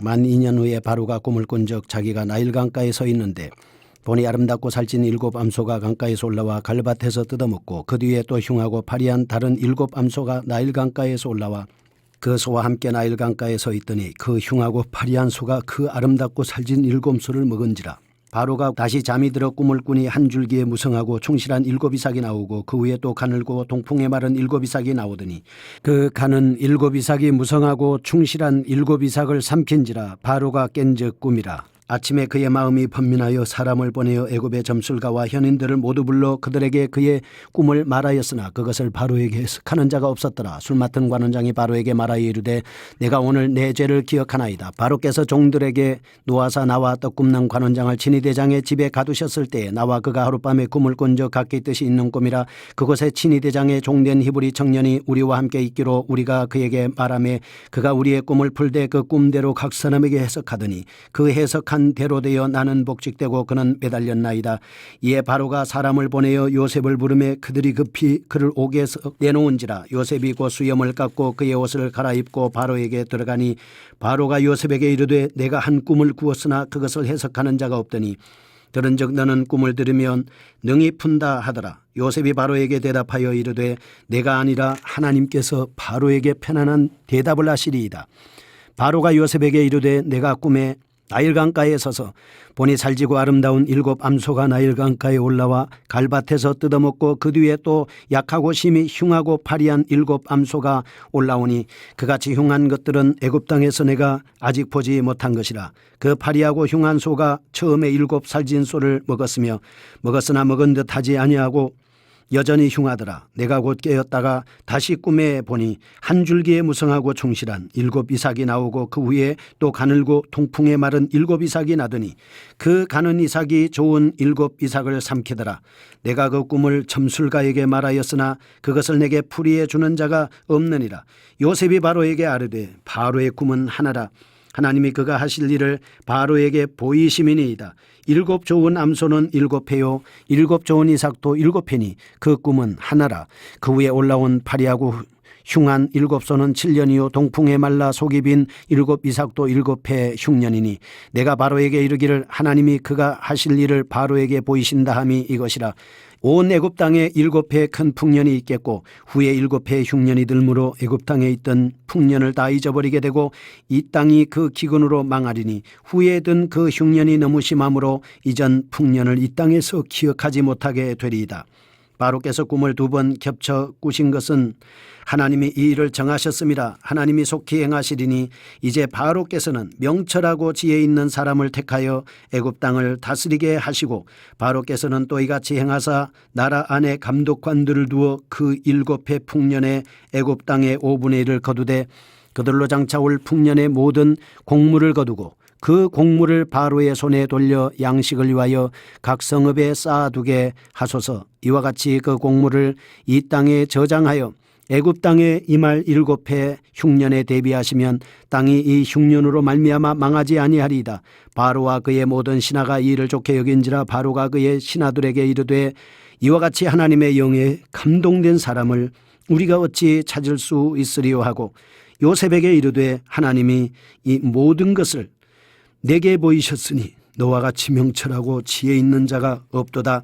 만 2년 후에 바로가 꿈을 꾼 적 자기가 나일 강가에 서 있는데 보니 아름답고 살찐 7 암소가 강가에서 올라와 갈밭에서 뜯어먹고 그 뒤에 또 흉하고 파리한 다른 7 암소가 나일 강가에서 올라와 그 소와 함께 나일 강가에 서 있더니 그 흉하고 파리한 소가 그 아름답고 살찐 7 소를 먹은지라. 바로가 다시 잠이 들어 꿈을 꾸니 한 줄기에 무성하고 충실한 7 이삭이 나오고 그 위에 또 가늘고 동풍에 마른 7 이삭이 나오더니 그 가는 7 이삭이 무성하고 충실한 7 이삭을 삼킨지라. 바로가 깬 즉 꿈이라. 아침에 그의 마음이 번민하여 사람을 보내어 애굽의 점술가와 현인들을 모두 불러 그들에게 그의 꿈을 말하였으나 그것을 바로에게 해석하는 자가 없었더라. 술 맡은 관원장이 바로에게 말하여 이르되 내가 오늘 내 죄를 기억하나이다. 바로께서 종들에게 놓아사 나와 떡 굽는 관원장을 친위대장의 집에 가두셨을 때에 나와 그가 하룻밤에 꿈을 꾼 적 각기 뜻이 있는 꿈이라. 그곳에 친위대장의 종된 히브리 청년이 우리와 함께 있기로 우리가 그에게 말하매 그가 우리의 꿈을 풀되 그 꿈대로 각 사람에게 해석하더니 그 해석한 대로 되어 나는 복직되고 그는 매달렸나이다. 이에 바로가 사람을 보내어 요셉을 부르매 그들이 급히 그를 옥에서 내놓은지라. 요셉이 곧 수염을 깎고 그의 옷을 갈아입고 바로에게 들어가니 바로가 요셉에게 이르되 내가 한 꿈을 꾸었으나 그것을 해석하는 자가 없더니 들은즉 너는 꿈을 들으면 능히 푼다 하더라. 요셉이 바로에게 대답하여 이르되 내가 아니라 하나님께서 바로에게 편안한 대답을 하시리이다. 바로가 요셉에게 이르되 내가 꿈에 나일강가에 서서 보니 살지고 아름다운 7 암소가 나일강가에 올라와 갈밭에서 뜯어먹고 그 뒤에 또 약하고 심히 흉하고 파리한 7 암소가 올라오니 그같이 흉한 것들은 애굽 땅에서 내가 아직 보지 못한 것이라. 그 파리하고 흉한 소가 처음에 7 살진 소를 먹었으나 먹은 듯 하지 아니하고 여전히 흉하더라. 내가 곧 깨었다가 다시 꿈에 보니 한 줄기에 무성하고 충실한 7 이삭이 나오고 그 위에 또 가늘고 통풍에 마른 7 이삭이 나더니 그 가는 이삭이 좋은 7 이삭을 삼키더라. 내가 그 꿈을 점술가에게 말하였으나 그것을 내게 풀이해 주는 자가 없느니라. 요셉이 바로에게 아뢰되 바로의 꿈은 하나라. 하나님이 그가 하실 일을 바로에게 보이심이니이다. 7 좋은 암소는 7 회요 7 좋은 이삭도 7 회니 그 꿈은 하나라. 그 위에 올라온 파리하고 흉한 7 소는 7년이요 동풍에 말라 속이 빈 7 이삭도 7 회 흉년이니 내가 바로에게 이르기를 하나님이 그가 하실 일을 바로에게 보이신다 함이 이것이라. 온 애굽 땅에 7 해 큰 풍년이 있겠고 후에 7 해 흉년이 들므로 애굽 땅에 있던 풍년을 다 잊어버리게 되고 이 땅이 그 기근으로 망하리니 후에 든 그 흉년이 너무 심함으로 이전 풍년을 이 땅에서 기억하지 못하게 되리이다. 바로께서 꿈을 2번 겹쳐 꾸신 것은 하나님이 이 일을 정하셨습니다. 하나님이 속히 행하시리니 이제 바로께서는 명철하고 지혜 있는 사람을 택하여 애굽 땅을 다스리게 하시고 바로께서는 또 이같이 행하사 나라 안에 감독관들을 두어 그 7 해 풍년에 애굽 땅의 5분의 1을 거두되 그들로 장차 올 풍년의 모든 곡물을 거두고 그 곡물을 바로의 손에 돌려 양식을 위하여 각 성읍에 쌓아두게 하소서. 이와 같이 그 곡물을 이 땅에 저장하여 애굽 땅에 임할 7 해 흉년에 대비하시면 땅이 이 흉년으로 말미암아 망하지 아니하리이다. 바로와 그의 모든 신하가 이 일을 좋게 여긴지라. 바로가 그의 신하들에게 이르되 이와 같이 하나님의 영에 감동된 사람을 우리가 어찌 찾을 수 있으리요 하고 요셉에게 이르되 하나님이 이 모든 것을 내게 보이셨으니 너와 같이 명철하고 지혜 있는 자가 없도다.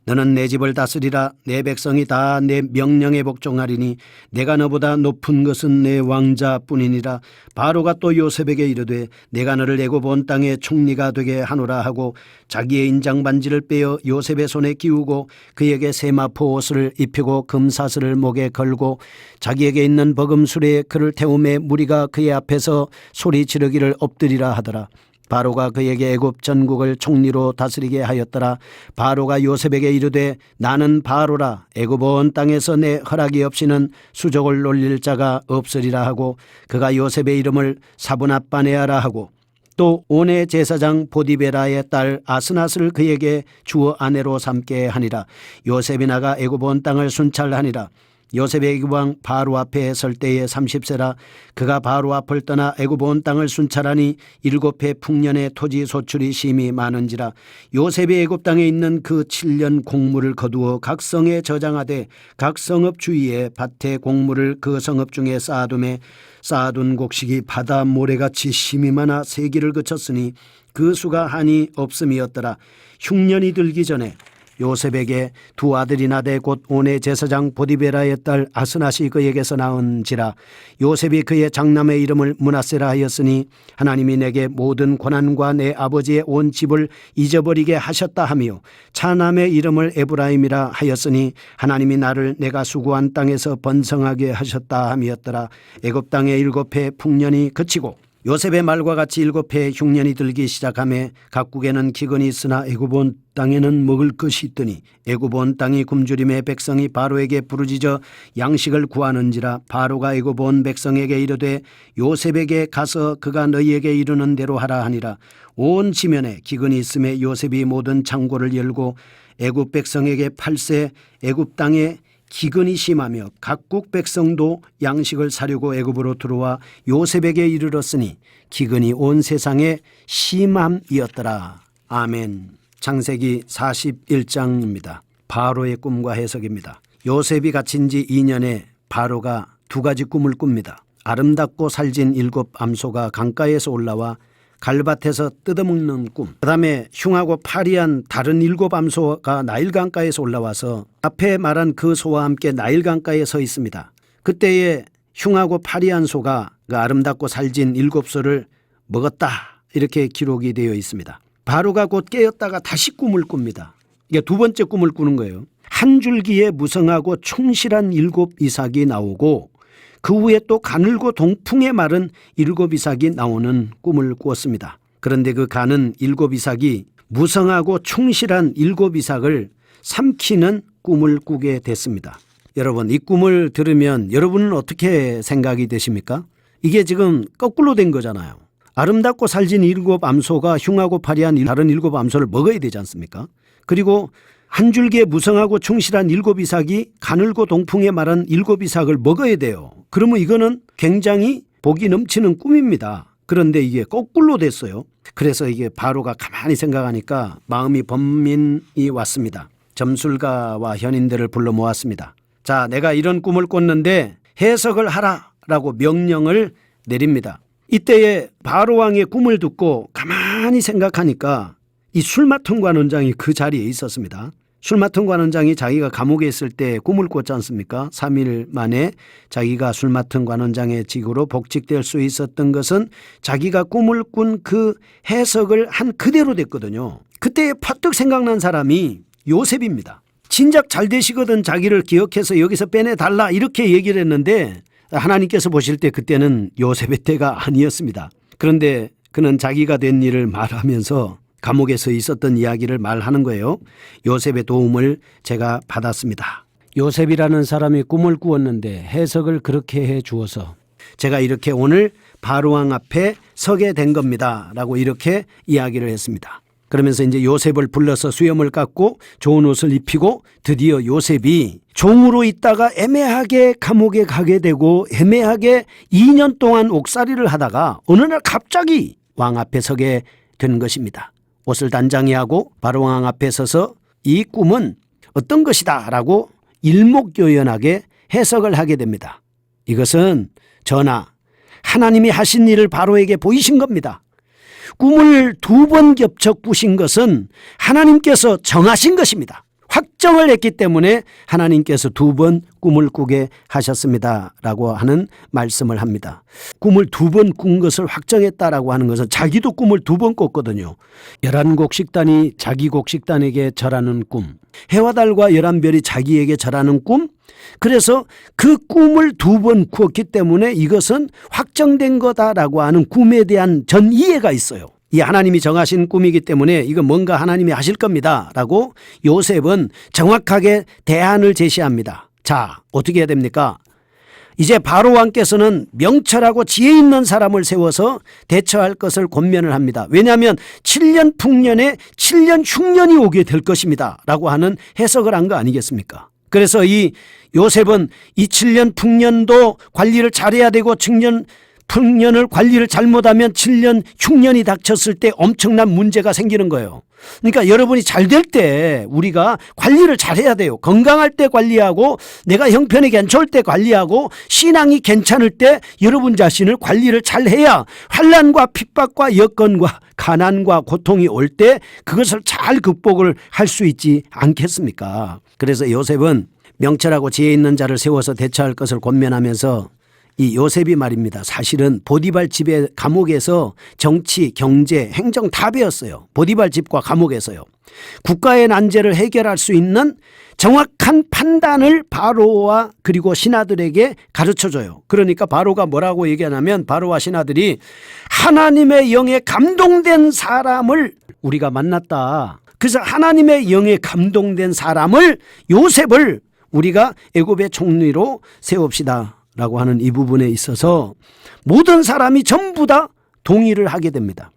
너는 내 집을 다스리라. 내 백성이 다 내 명령에 복종하리니 내가 너보다 높은 것은 내 왕자뿐이니라. 바로가 또 요셉에게 이르되 내가 너를 애굽 온 땅의 총리가 되게 하노라 하고 자기의 인장 반지를 빼어 요셉의 손에 끼우고 그에게 세마포 옷을 입히고 금사슬을 목에 걸고 자기에게 있는 버금술에 그를 태우매 무리가 그의 앞에서 소리 지르기를 엎드리라 하더라. 바로가 그에게 애굽 전국을 총리로 다스리게 하였더라. 바로가 요셉에게 이르되 나는 바로라. 애굽 온 땅에서 내 허락이 없이는 수족을 놀릴 자가 없으리라 하고 그가 요셉의 이름을 사브낫바네아라 하고 또 온의 제사장 보디베라의 딸 아스낫을 그에게 주어 아내로 삼게 하니라. 요셉이 나가 애굽 온 땅을 순찰하니라. 요셉의 애굽왕 바로 앞에 설 때에 30세라 그가 바로 앞을 떠나 애굽 온 땅을 순찰하니 7해 풍년의 토지 소출이 심히 많은지라. 요셉이 애굽 땅에 있는 그 7년 곡물을 거두어 각 성에 저장하되 각 성읍 주위에 밭에 곡물을 그 성읍 중에 쌓아두매 쌓아둔 곡식이 바다 모래같이 심히 많아 세기를 그쳤으니 그 수가 한이 없음이었더라. 흉년이 들기 전에 요셉에게 두 아들이 나되 곧 온의 제사장 보디베라의 딸 아스낫이 그에게서 낳은지라. 요셉이 그의 장남의 이름을 므낫세라 하였으니 하나님이 내게 모든 고난과 내 아버지의 온 집을 잊어버리게 하셨다 하며 차남의 이름을 에브라임이라 하였으니 하나님이 나를 내가 수고한 땅에서 번성하게 하셨다 함이었더라. 애굽 땅의 7해 풍년이 그치고 요셉의 말과 같이 7해 흉년이 들기 시작하매 각국에는 기근이 있으나 애굽 온 땅에는 먹을 것이 있더니 애굽 온 땅이 굶주림에 백성이 바로에게 부르짖어 양식을 구하는지라. 바로가 애굽 온 백성에게 이르되 요셉에게 가서 그가 너희에게 이르는 대로 하라 하니라. 온 지면에 기근이 있음에 요셉이 모든 창고를 열고 애굽 백성에게 팔세 애굽 땅에 기근이 심하며 각국 백성도 양식을 사려고 애굽으로 들어와 요셉에게 이르렀으니 기근이 온 세상에 심함이었더라. 아멘. 창세기 41장입니다. 바로의 꿈과 해석입니다. 요셉이 갇힌 지 2년에 바로가 두 가지 꿈을 꿉니다. 아름답고 살진 7 암소가 강가에서 올라와 갈밭에서 뜯어먹는 꿈. 그 다음에 흉하고 파리한 다른 7 암소가 나일강가에서 올라와서 앞에 말한 그 소와 함께 나일강가에 서 있습니다. 그때에 흉하고 파리한 소가 그 아름답고 살진 7소를 먹었다 이렇게 기록이 되어 있습니다. 바로가 곧 깨었다가 다시 꿈을 꿉니다. 이게 두 번째 꿈을 꾸는 거예요. 한 줄기에 무성하고 충실한 7 이삭이 나오고 그 후에 또 가늘고 동풍에 마른 7 이삭이 나오는 꿈을 꾸었습니다. 그런데 그 가는 7 이삭이 무성하고 충실한 7 이삭을 삼키는 꿈을 꾸게 됐습니다. 여러분, 이 꿈을 들으면 여러분은 어떻게 생각이 되십니까? 이게 지금 거꾸로 된 거잖아요. 아름답고 살진 7 암소가 흉하고 파리한 다른 7 암소를 먹어야 되지 않습니까? 그리고 한 줄기에 무성하고 충실한 7 이삭이 가늘고 동풍에 마른 7 이삭을 먹어야 돼요. 그러면 이거는 굉장히 복이 넘치는 꿈입니다. 그런데 이게 거꾸로 됐어요. 그래서 이게 바로가 가만히 생각하니까 마음이 번민이 왔습니다. 점술가와 현인들을 불러 모았습니다. 자, 내가 이런 꿈을 꿨는데 해석을 하라라고 명령을 내립니다. 이때에 바로 왕의 꿈을 듣고 가만히 생각하니까 이 술 맡은 관원장이 그 자리에 있었습니다. 술 맡은 관원장이 자기가 감옥에 있을 때 꿈을 꿨지 않습니까? 3일 만에 자기가 술 맡은 관원장의 직으로 복직될 수 있었던 것은 자기가 꿈을 꾼 그 해석을 한 그대로 됐거든요. 그때 퍼뜩 생각난 사람이 요셉입니다. 진작 잘 되시거든 자기를 기억해서 여기서 빼내달라 이렇게 얘기를 했는데 하나님께서 보실 때 그때는 요셉의 때가 아니었습니다. 그런데 그는 자기가 된 일을 말하면서 감옥에서 있었던 이야기를 말하는 거예요. 요셉의 도움을 제가 받았습니다. 요셉이라는 사람이 꿈을 꾸었는데 해석을 그렇게 해 주어서 제가 이렇게 오늘 바로왕 앞에 서게 된 겁니다 라고 이렇게 이야기를 했습니다. 그러면서 이제 요셉을 불러서 수염을 깎고 좋은 옷을 입히고 드디어 요셉이 종으로 있다가 애매하게 감옥에 가게 되고 애매하게 2년 동안 옥살이를 하다가 어느 날 갑자기 왕 앞에 서게 된 것입니다. 옷을 단장히 하고 바로 왕 앞에 서서 이 꿈은 어떤 것이다 라고 일목요연하게 해석을 하게 됩니다. 이것은 전하, 하나님이 하신 일을 바로에게 보이신 겁니다. 꿈을 2번 겹쳐 꾸신 것은 하나님께서 정하신 것입니다. 확정을 했기 때문에 하나님께서 2번 꿈을 꾸게 하셨습니다 라고 하는 말씀을 합니다. 꿈을 2번 꾼 것을 확정했다라고 하는 것은 자기도 꿈을 2번 꿨거든요. 11곡식단이 자기 곡식단에게 절하는 꿈, 해와 달과 11별이 자기에게 절하는 꿈, 그래서 그 꿈을 2번 꾸었기 때문에 이것은 확정된 거다라고 하는 꿈에 대한 전 이해가 있어요. 이 하나님이 정하신 꿈이기 때문에 이건 뭔가 하나님이 하실 겁니다 라고 요셉은 정확하게 대안을 제시합니다. 자, 어떻게 해야 됩니까? 이제 바로 왕께서는 명철하고 지혜 있는 사람을 세워서 대처할 것을 권면을 합니다. 왜냐하면 7년 풍년에 7년 흉년이 오게 될 것입니다 라고 하는 해석을 한 거 아니겠습니까? 그래서 이 요셉은 이 7년 풍년도 관리를 잘해야 되고 7년 풍년을 관리를 잘못하면 7년 흉년이 닥쳤을 때 엄청난 문제가 생기는 거예요. 그러니까 여러분이 잘 될 때 우리가 관리를 잘해야 돼요. 건강할 때 관리하고 내가 형편이 괜찮을 때 관리하고 신앙이 괜찮을 때 여러분 자신을 관리를 잘해야 환난과 핍박과 여건과 가난과 고통이 올 때 그것을 잘 극복을 할 수 있지 않겠습니까? 그래서 요셉은 명철하고 지혜 있는 자를 세워서 대처할 것을 권면하면서 이 요셉이 말입니다. 사실은 보디발 집의 감옥에서 정치, 경제, 행정 다 배웠어요. 보디발 집과 감옥에서요. 국가의 난제를 해결할 수 있는 정확한 판단을 바로와 그리고 신하들에게 가르쳐줘요. 그러니까 바로가 뭐라고 얘기하냐면 바로와 신하들이 하나님의 영에 감동된 사람을 우리가 만났다. 그래서 하나님의 영에 감동된 사람을 요셉을 우리가 애굽의 총리로 세웁시다 라고 하는 이 부분에 있어서 모든 사람이 전부 다 동의를 하게 됩니다.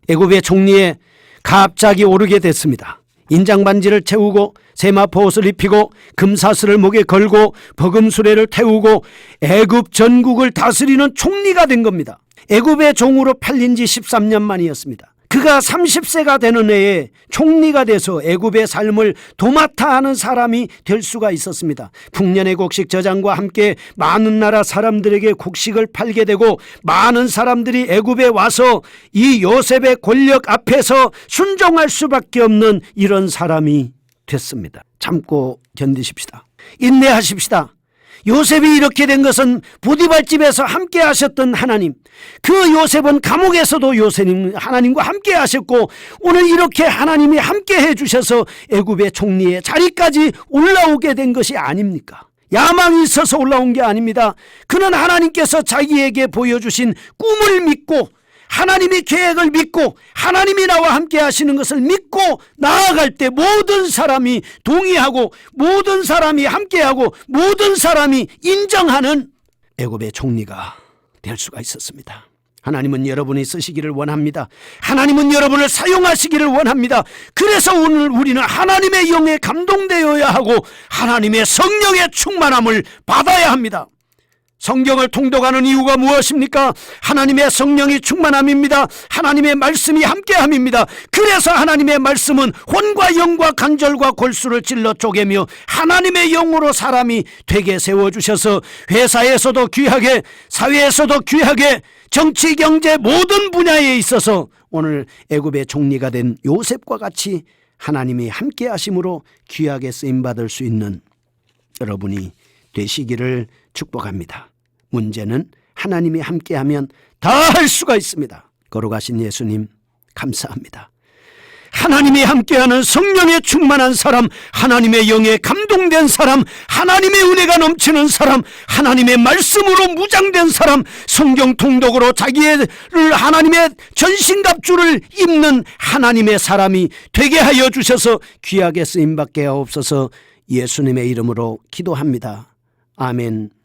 애굽의 총리에 갑자기 오르게 됐습니다. 인장반지를 채우고 세마포 옷을 입히고 금사슬을 목에 걸고 버금수레를 태우고 애굽 전국을 다스리는 총리가 된 겁니다. 애굽의 종으로 팔린 지 13년 만이었습니다. 그가 30세가 되는 해에 총리가 돼서 애굽의 삶을 도맡아 하는 사람이 될 수가 있었습니다. 풍년의 곡식 저장과 함께 많은 나라 사람들에게 곡식을 팔게 되고 많은 사람들이 애굽에 와서 이 요셉의 권력 앞에서 순종할 수밖에 없는 이런 사람이 됐습니다. 참고 견디십시다. 인내하십시다. 요셉이 이렇게 된 것은 보디발 집에서 함께 하셨던 하나님, 그 요셉은 감옥에서도 하나님과 함께 하셨고 오늘 이렇게 하나님이 함께 해주셔서 애굽의 총리의 자리까지 올라오게 된 것이 아닙니까? 야망이 있어서 올라온 게 아닙니다. 그는 하나님께서 자기에게 보여주신 꿈을 믿고 하나님의 계획을 믿고 하나님이 나와 함께 하시는 것을 믿고 나아갈 때 모든 사람이 동의하고 모든 사람이 함께하고 모든 사람이 인정하는 애굽의 총리가 될 수가 있었습니다. 하나님은 여러분이 쓰시기를 원합니다. 하나님은 여러분을 사용하시기를 원합니다. 그래서 오늘 우리는 하나님의 영에 감동되어야 하고 하나님의 성령의 충만함을 받아야 합니다. 성경을 통독하는 이유가 무엇입니까? 하나님의 성령이 충만함입니다. 하나님의 말씀이 함께함입니다. 그래서 하나님의 말씀은 혼과 영과 간절과 골수를 찔러 쪼개며 하나님의 영으로 사람이 되게 세워주셔서 회사에서도 귀하게, 사회에서도 귀하게, 정치, 경제 모든 분야에 있어서 오늘 애굽의 총리가 된 요셉과 같이 하나님이 함께하심으로 귀하게 쓰임받을 수 있는 여러분이 되시기를 축복합니다. 문제는 하나님이 함께하면 다 할 수가 있습니다. 걸어가신 예수님 감사합니다. 하나님이 함께하는 성령에 충만한 사람, 하나님의 영에 감동된 사람, 하나님의 은혜가 넘치는 사람, 하나님의 말씀으로 무장된 사람, 성경 통독으로 자기를 하나님의 전신갑주를 입는 하나님의 사람이 되게 하여 주셔서 귀하게 쓰임받게 하옵소서. 예수님의 이름으로 기도합니다. 아멘.